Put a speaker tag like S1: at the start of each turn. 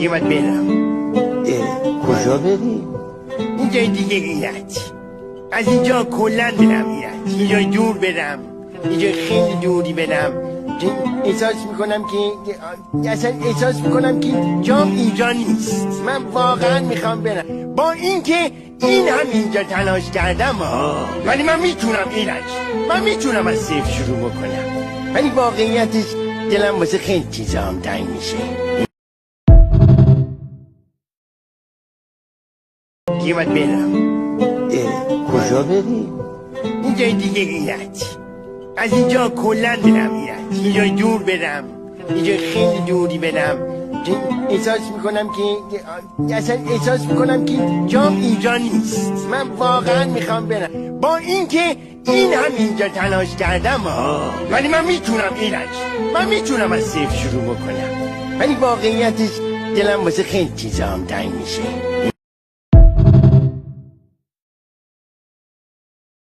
S1: دیگه باید برم.
S2: کجا بری؟
S1: اینجای دیگه ایرج، از اینجا کلن برم ایرج، اینجای دور برم، اینجای خیلی دوری برم. احساس میکنم که اصلا احساس میکنم که جام اینجا نیست. من واقعا میخوام برم، با اینکه این هم اینجا تلاش کردم ولی من میتونم ایرج، من میتونم از صفر شروع بکنم. ولی واقعیتش دلم واسه خیلی چیزا هم تنگ میشه. دیگه باید برم.
S2: کجا بری؟
S1: اینجای دیگه ایرج، از اینجا کلن برم ایرج، اینجای دور برم، اینجای خیلی دوری برم. احساس میکنم که اصلا احساس میکنم که جام اینجا نیست. من واقعا میخوام برم، با اینکه این هم اینجا تلاش کردم ولی من میتونم ایرج، من میتونم از صفر شروع بکنم. ولی واقعیتش دلم واسه خیلی چیزا هم تنگ میشه.